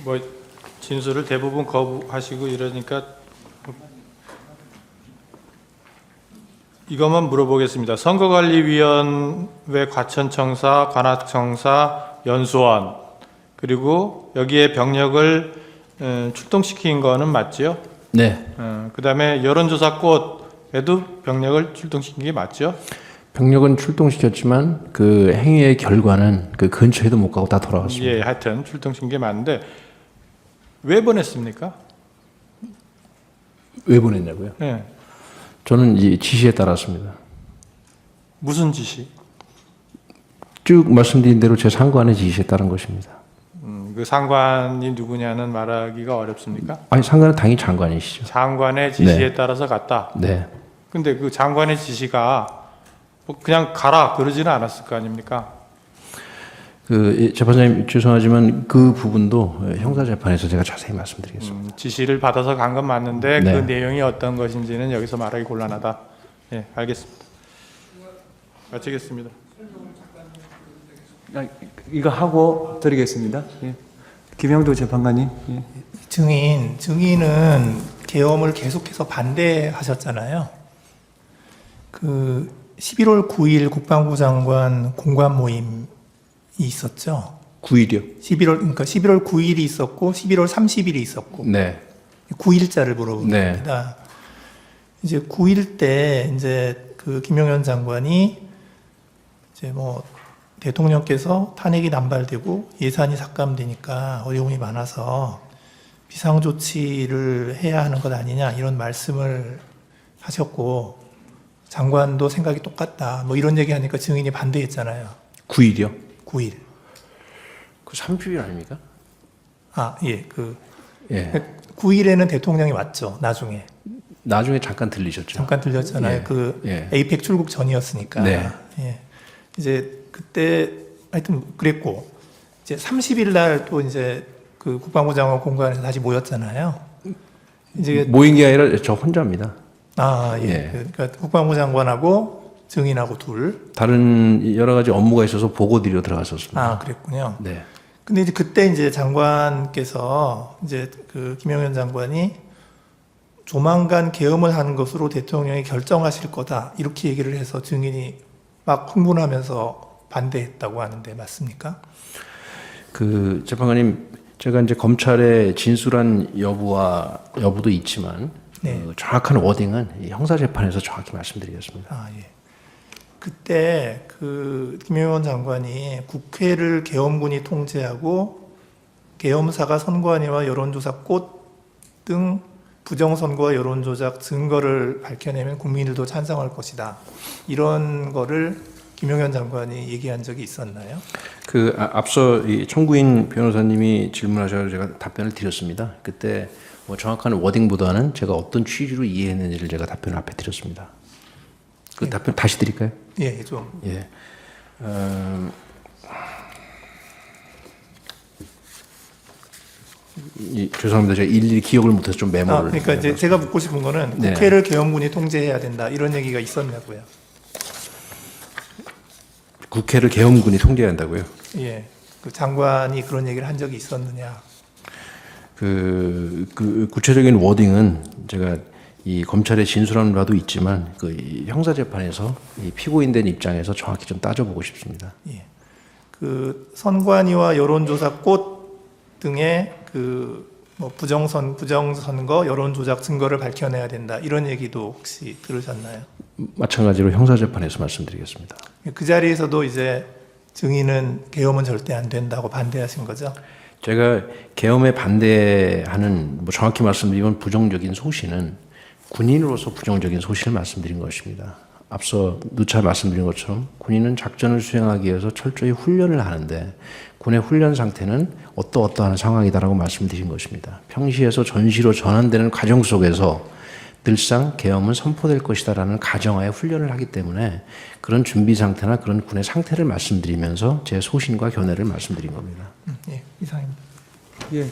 뭐 진술을 대부분 거부하시고 이러니까 이것만 물어보겠습니다. 선거관리위원회 과천청사, 관악청사, 연수원 그리고 여기에 병력을 출동시킨 거는 맞죠? 네. 그다음에 여론조사꽃에도 병력을 출동시킨 게 맞죠? 병력은 출동시켰지만 그 행위의 결과는 그 근처에도 못 가고 다 돌아갔습니다. 예, 하여튼 출동시킨 게 맞는데 왜 보냈습니까? 왜 보냈냐고요? 예. 저는 이 지시에 따랐습니다. 무슨 지시? 쭉 말씀드린 대로 제 상관의 지시에 따른 것입니다. 그 상관이 누구냐는 말하기가 어렵습니까? 아니 상관은 당연히 장관이시죠. 장관의 지시에 네. 따라서 갔다. 네. 근데 그 장관의 지시가 뭐 그냥 가라 그러지는 않았을 거 아닙니까? 그 재판장님 죄송하지만 그 부분도 형사 재판에서 제가 자세히 말씀드리겠습니다. 지시를 받아서 간 건 맞는데 네. 그 내용이 어떤 것인지는 여기서 말하기 곤란하다. 예, 알겠습니다. 마치겠습니다. 이거 하고 드리겠습니다. 예. 김영도 재판관님. 예. 증인은 계엄을 계속해서 반대하셨잖아요. 그 11월 9일 국방부 장관 공관 모임이 있었죠. 9일이요? 11월 9일이 있었고 11월 30일이 있었고 네. 9일자를 물어보는 네. 겁니다. 이제 9일 때 이제 그 김용현 장관이 이제 뭐 대통령께서 탄핵이 남발되고 예산이 삭감되니까 어려움이 많아서 비상조치를 해야 하는 것 아니냐 이런 말씀을 하셨고 장관도 생각이 똑같다 뭐 이런 얘기하니까 증인이 반대했잖아요. 9일이요? 9일. 그 30일 아닙니까? 아, 예. 그 예. 9일에는 대통령이 왔죠. 나중에. 나중에 잠깐 들리셨죠. 잠깐 들렸잖아요. 예. 그 예. 에이펙 출국 전이었으니까. 네. 예. 이제 그때 하여튼 그랬고 이제 30일 날 또 이제 그 국방부 장관 공관에서 다시 모였잖아요. 이제 모인 게 아니라 저 혼자입니다. 아, 예. 예. 그러니까 국방부 장관하고 증인하고 둘. 다른 여러 가지 업무가 있어서 보고 드리러 들어갔었습니다. 아, 그랬군요. 네. 근데 이제 그때 이제 장관께서 이제 그 김용현 장관이 조만간 계엄을 하는 것으로 대통령이 결정하실 거다 이렇게 얘기를 해서 증인이 막 흥분하면서 반대했다고 하는데 맞습니까? 그 재판관님, 제가 이제 검찰의 진술한 여부도 있지만 네. 정확한 워딩은 이 형사 재판에서 정확히 말씀드리겠습니다. 아, 예. 그때 그 김용현 장관이 국회를 계엄군이 통제하고 계엄사가 선관위와 여론조사 꽃 등 부정선거와 여론조작 증거를 밝혀내면 국민들도 찬성할 것이다. 이런 거를 김용현 장관이 얘기한 적이 있었나요? 그 앞서 이 청구인 변호사님이 질문하셔서 제가 답변을 드렸습니다. 그때 뭐 정확한 워딩보다는 제가 어떤 취지로 이해했는지를 제가 답변을 앞에 드렸습니다. 그 예. 답변 다시 드릴까요? 예, 좀. 예. 죄송합니다. 제가 일일이 기억을 못해서 좀 메모를. 그러니까 이제 제가 묻고 싶은 거는 네. 국회를 계엄군이 통제해야 된다 이런 얘기가 있었냐고요. 국회를 계엄군이 통제해야 한다고요? 예, 그 장관이 그런 얘기를 한 적이 있었느냐. 그 구체적인 워딩은 제가 이 검찰의 진술한 바도 있지만 이 형사 재판에서 이 피고인된 입장에서 정확히 좀 따져보고 싶습니다. 예, 그 선관위와 여론조사 꽃 등의 그 뭐 부정선거 여론조작 증거를 밝혀내야 된다 이런 얘기도 혹시 들으셨나요? 마찬가지로 형사 재판에서 말씀드리겠습니다. 그 자리에서도 이제 증인은 계엄은 절대 안 된다고 반대하신 거죠? 제가 계엄에 반대하는 뭐 정확히 말씀드리면 부정적인 소신은 군인으로서 부정적인 소신을 말씀드린 것입니다. 앞서 누차 말씀드린 것처럼 군인은 작전을 수행하기 위해서 철저히 훈련을 하는데 군의 훈련 상태는 어떠어떠한 상황이다라고 말씀드린 것입니다. 평시에서 전시로 전환되는 과정 속에서 늘상 계엄은 선포될 것이다라는 가정하에 훈련을 하기 때문에 그런 준비 상태나 그런 군의 상태를 말씀드리면서 제 소신과 견해를 말씀드린 겁니다. 예, 이상입니다. 예.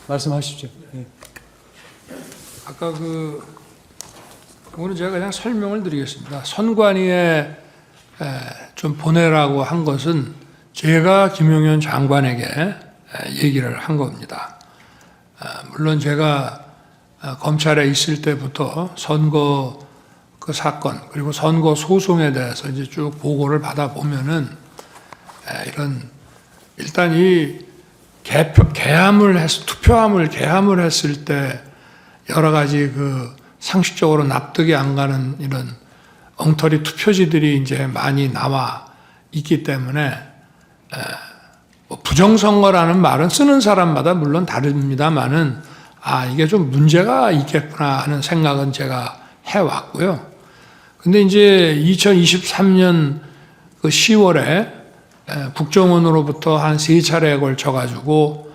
말씀하십시오. 예. 아까 그거는 제가 그냥 설명을 드리겠습니다. 선관위에 좀 보내라고 한 것은 제가 김용현 장관에게 얘기를 한 겁니다. 물론 제가 검찰에 있을 때부터 선거 그 사건 그리고 선거 소송에 대해서 이제 쭉 보고를 받아 보면은 이런 일단 이 투표함을 개함을 했을 때 여러 가지 그 상식적으로 납득이 안 가는 이런 엉터리 투표지들이 이제 많이 나와 있기 때문에 뭐 부정선거라는 말은 쓰는 사람마다 물론 다릅니다만은 이게 좀 문제가 있겠구나 하는 생각은 제가 해왔고요. 근데 이제 2023년 그 10월에 국정원으로부터 한 3차례에 걸쳐가지고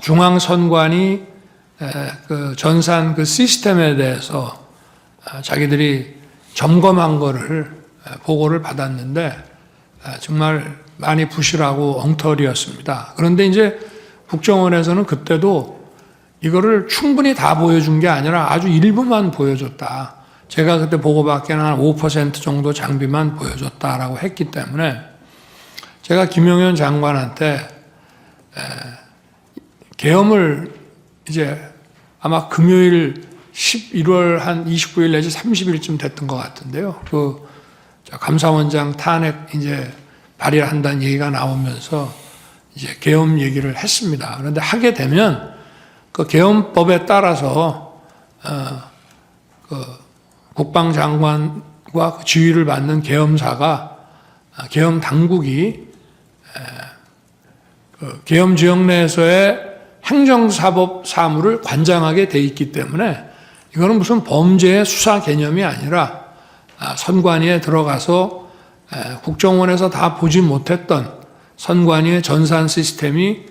중앙선관위 그 전산 그 시스템에 대해서 자기들이 점검한 거를 보고를 받았는데 정말 많이 부실하고 엉터리였습니다. 그런데 이제 국정원에서는 그때도 이거를 충분히 다 보여준 게 아니라 아주 일부만 보여줬다. 제가 그때 보고받기에는 한 5% 정도 장비만 보여줬다라고 했기 때문에 제가 김용현 장관한테 계엄을 이제 아마 금요일 11월 한 29일 내지 30일쯤 됐던 것 같은데요. 그 감사원장 탄핵 이제 발의한다는 얘기가 나오면서 이제 계엄 얘기를 했습니다. 그런데 하게 되면 그 계엄법에 따라서 그 국방장관과 지휘를 받는 계엄사가 계엄 당국이 그 계엄 지역 내에서의 행정사법 사무를 관장하게 돼 있기 때문에 이거는 무슨 범죄의 수사 개념이 아니라 선관위에 들어가서 국정원에서 다 보지 못했던 선관위의 전산 시스템이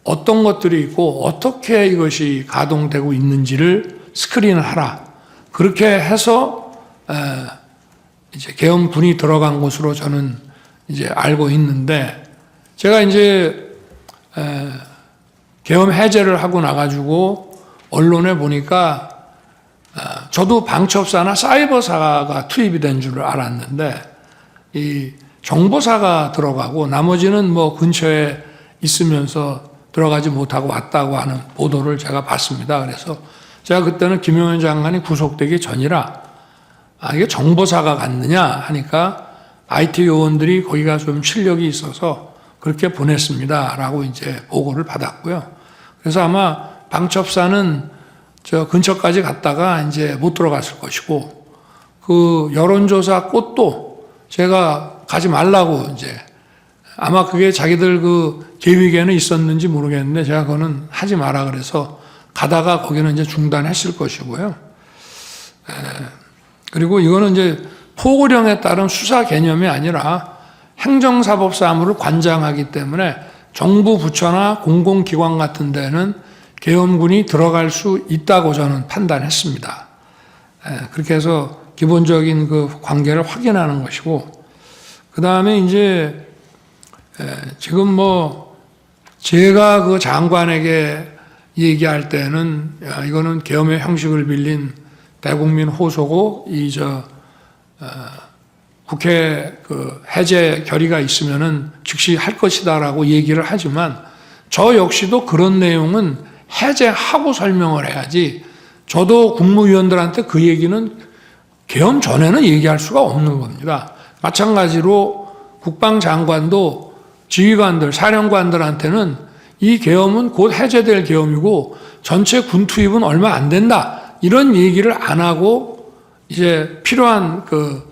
어떤 것들이 있고 어떻게 이것이 가동되고 있는지를 스크린을 하라. 그렇게 해서 이제 계엄군이 들어간 것으로 저는 이제 알고 있는데 제가 이제 계엄 해제를 하고 나가지고 언론에 보니까 저도 방첩사나 사이버사가 투입이 된 줄 알았는데 이 정보사가 들어가고 나머지는 뭐 근처에 있으면서 들어가지 못하고 왔다고 하는 보도를 제가 봤습니다. 그래서 제가 그때는 김용현 장관이 구속되기 전이라 이게 정보사가 갔느냐 하니까 IT 요원들이 거기가 좀 실력이 있어서 그렇게 보냈습니다라고 이제 보고를 받았고요. 그래서 아마 방첩사는 저 근처까지 갔다가 이제 못 들어갔을 것이고 그 여론조사 꽃도 제가 가지 말라고 이제 아마 그게 자기들 그 계획에는 있었는지 모르겠는데 제가 그거는 하지 마라 그래서 가다가 거기는 이제 중단했을 것이고요. 그리고 이거는 이제 포고령에 따른 수사 개념이 아니라 행정사법 사무를 관장하기 때문에 정부 부처나 공공기관 같은 데는 계엄군이 들어갈 수 있다고 저는 판단했습니다. 그렇게 해서 기본적인 그 관계를 확인하는 것이고, 그 다음에 이제 지금 뭐 제가 그 장관에게 얘기할 때는 이거는 계엄의 형식을 빌린 대국민 호소고 국회 그 해제 결의가 있으면은 즉시 할 것이다라고 얘기를 하지만 저 역시도 그런 내용은 해제하고 설명을 해야지 저도 국무위원들한테 그 얘기는 계엄 전에는 얘기할 수가 없는 겁니다. 마찬가지로 국방장관도 지휘관들, 사령관들한테는 이 계엄은 곧 해제될 계엄이고 전체 군 투입은 얼마 안 된다. 이런 얘기를 안 하고 이제 필요한 그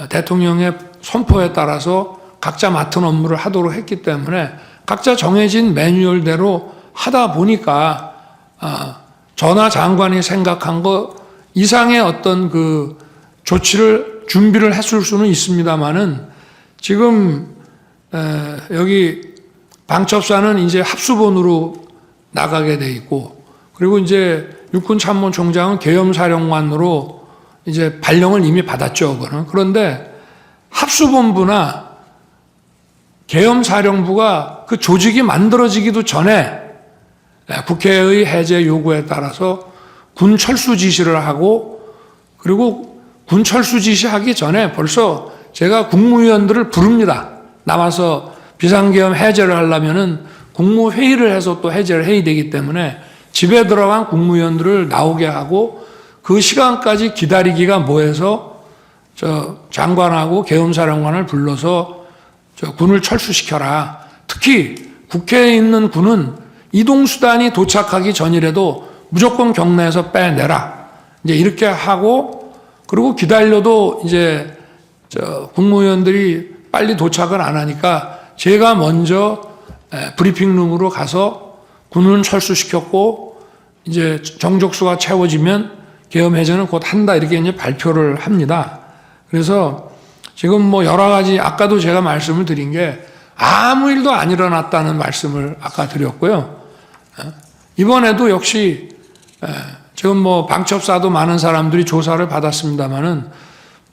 대통령의 선포에 따라서 각자 맡은 업무를 하도록 했기 때문에 각자 정해진 매뉴얼대로 하다 보니까 전하 장관이 생각한 것 이상의 어떤 그 조치를 준비를 했을 수는 있습니다만은 지금 여기 방첩사는 이제 합수본으로 나가게 돼 있고 그리고 이제 육군참모총장은 계엄사령관으로 이제 발령을 이미 받았죠. 그거는. 그런데 합수본부나 계엄사령부가 그 조직이 만들어지기도 전에 국회의 해제 요구에 따라서 군 철수 지시를 하고 그리고 군 철수 지시하기 전에 벌써 제가 국무위원들을 부릅니다. 나와서 비상계엄 해제를 하려면은 국무회의를 해서 또 해제를 해야 되기 때문에 집에 들어간 국무위원들을 나오게 하고 그 시간까지 기다리기가 뭐해서 장관하고 계엄사령관을 불러서 군을 철수시켜라. 특히 국회에 있는 군은 이동수단이 도착하기 전이라도 무조건 경내에서 빼내라. 이제 이렇게 하고, 그리고 기다려도 이제 국무위원들이 빨리 도착을 안 하니까 제가 먼저 브리핑룸으로 가서 군은 철수시켰고, 이제 정족수가 채워지면 계엄해제는 곧 한다. 이렇게 이제 발표를 합니다. 그래서 지금 뭐 여러 가지, 아까도 제가 말씀을 드린 게 아무 일도 안 일어났다는 말씀을 아까 드렸고요. 이번에도 역시 지금 뭐 방첩사도 많은 사람들이 조사를 받았습니다만은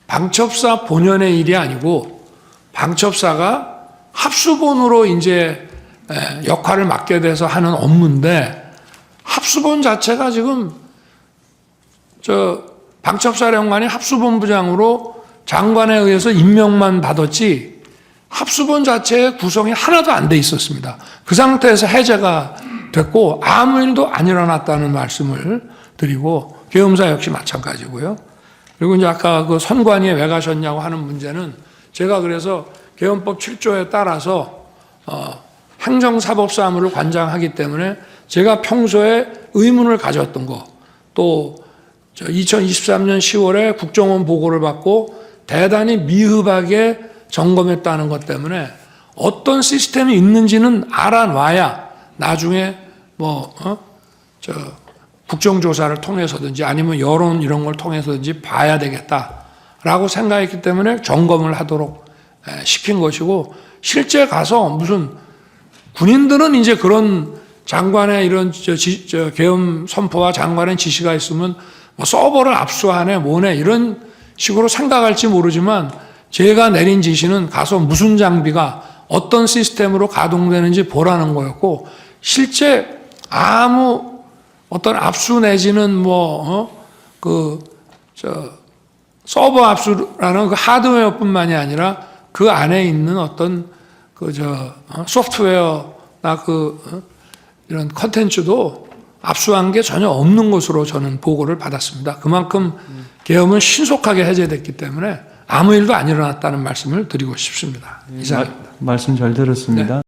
방첩사 본연의 일이 아니고 방첩사가 합수본으로 이제 역할을 맡게 돼서 하는 업무인데, 합수본 자체가 지금 방첩사령관이 합수본부장으로 장관에 의해서 임명만 받았지 합수본 자체의 구성이 하나도 안 돼 있었습니다. 그 상태에서 해제가 됐고 아무 일도 안 일어났다는 말씀을 드리고, 계엄사 역시 마찬가지고요. 그리고 이제 아까 그 선관위에 왜 가셨냐고 하는 문제는, 제가 그래서 계엄법 7조에 따라서 행정사법사무를 관장하기 때문에 제가 평소에 의문을 가졌던 거, 또 2023년 10월에 국정원 보고를 받고 대단히 미흡하게 점검했다는 것 때문에 어떤 시스템이 있는지는 알아놔야 나중에 국정조사를 통해서든지 아니면 여론 이런 걸 통해서든지 봐야 되겠다라고 생각했기 때문에 점검을 하도록 시킨 것이고, 실제 가서 무슨 군인들은 이제 그런 장관의 이런 계엄 선포와 장관의 지시가 있으면 뭐 서버를 압수하네 뭐네 이런 식으로 생각할지 모르지만, 제가 내린 지시는 가서 무슨 장비가 어떤 시스템으로 가동되는지 보라는 거였고, 실제 아무 어떤 압수 내지는 서버 압수라는 그 하드웨어뿐만이 아니라 그 안에 있는 어떤 소프트웨어나 이런 컨텐츠도 압수한 게 전혀 없는 것으로 저는 보고를 받았습니다. 그만큼 계엄은 신속하게 해제됐기 때문에 아무 일도 안 일어났다는 말씀을 드리고 싶습니다. 이상입니다. 말씀 잘 들었습니다.